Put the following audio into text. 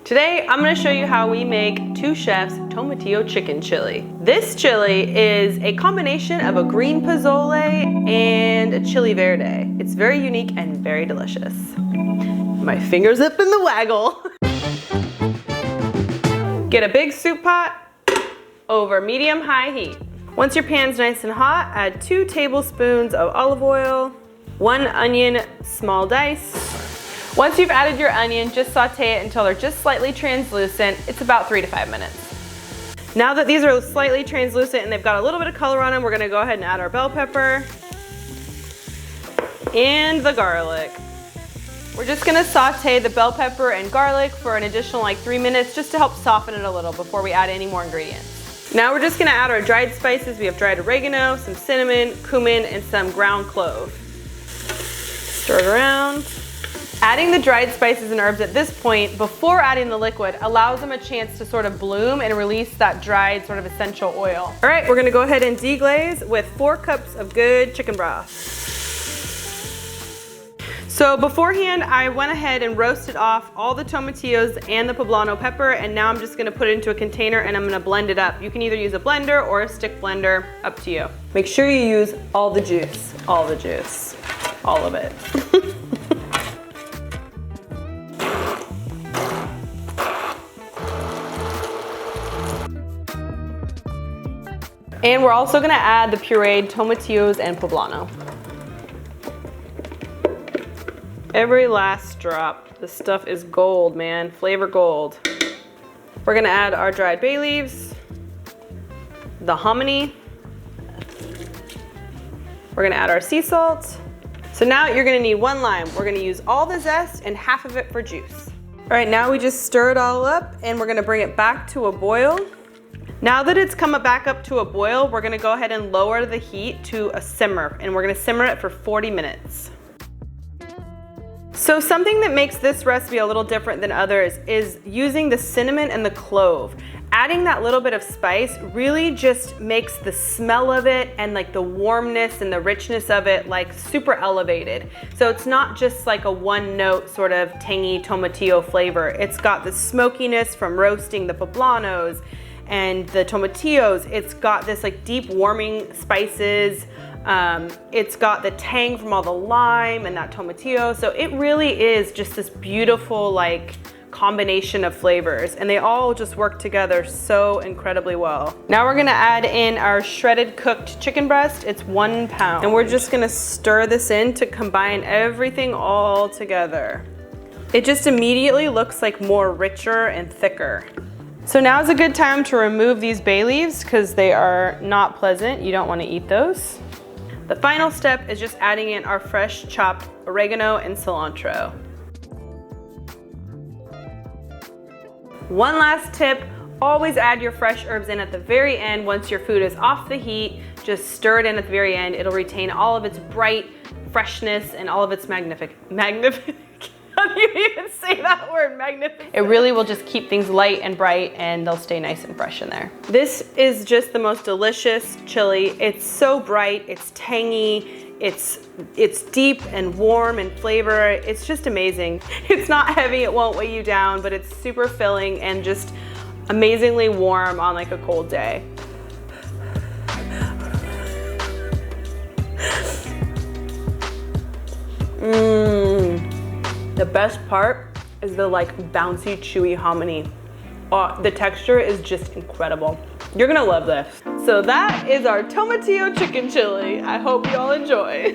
Today, I'm gonna show you how we make Two Chefs Tomatillo chicken chili. This chili is a combination of a green pozole and a chili verde. It's very unique and very delicious. My fingers up in the waggle. Get a big soup pot over medium-high heat. Once your pan's nice and hot, add 2 tablespoons of olive oil, 1 onion, small dice. Once you've added your onion, just saute it until they're just slightly translucent. It's about 3 to 5 minutes. Now that these are slightly translucent and they've got a little bit of color on them, we're gonna go ahead and add our bell pepper and the garlic. We're just gonna saute the bell pepper and garlic for an additional 3 minutes just to help soften it a little before we add any more ingredients. Now we're just gonna add our dried spices. We have dried oregano, some cinnamon, cumin, and some ground clove. Stir it around. Adding the dried spices and herbs at this point, before adding the liquid, allows them a chance to sort of bloom and release that dried sort of essential oil. All right, we're gonna go ahead and deglaze with 4 cups of good chicken broth. So beforehand, I went ahead and roasted off all the tomatillos and the poblano pepper, and now I'm just gonna put it into a container and I'm gonna blend it up. You can either use a blender or a stick blender, up to you. Make sure you use all the juice, all of it. And we're also gonna add the pureed tomatillos and poblano. Every last drop. This stuff is gold, man. Flavor gold. We're gonna add our dried bay leaves, the hominy. We're gonna add our sea salt. So now you're gonna need 1 lime. We're gonna use all the zest and half of it for juice. All right, now we just stir it all up and we're gonna bring it back to a boil. Now that it's come back up to a boil, we're gonna go ahead and lower the heat to a simmer, and we're gonna simmer it for 40 minutes. So something that makes this recipe a little different than others is using the cinnamon and the clove. Adding that little bit of spice really just makes the smell of it and the warmness and the richness of it super elevated. So it's not just a 1-note sort of tangy tomatillo flavor. It's got the smokiness from roasting the poblanos and the tomatillos. It's got this deep warming spices. It's got the tang from all the lime and that tomatillo. So it really is just this beautiful combination of flavors, and they all just work together so incredibly well. Now we're gonna add in our shredded cooked chicken breast. It's 1 pound. And we're just gonna stir this in to combine everything all together. It just immediately looks more richer and thicker. So now is a good time to remove these bay leaves because they are not pleasant. You don't want to eat those. The final step is just adding in our fresh chopped oregano and cilantro. One last tip, always add your fresh herbs in at the very end. Once your food is off the heat, just stir it in at the very end. It'll retain all of its bright freshness and all of its magnificent. How do you even say that word, magnificent? It really will just keep things light and bright, and they'll stay nice and fresh in there. This is just the most delicious chili. It's so bright, it's tangy, it's deep and warm in flavor. It's just amazing. It's not heavy, it won't weigh you down, but it's super filling and just amazingly warm on a cold day. The best part is the bouncy, chewy hominy. The texture is just incredible. You're gonna love this. So that is our tomatillo chicken chili. I hope you all enjoy.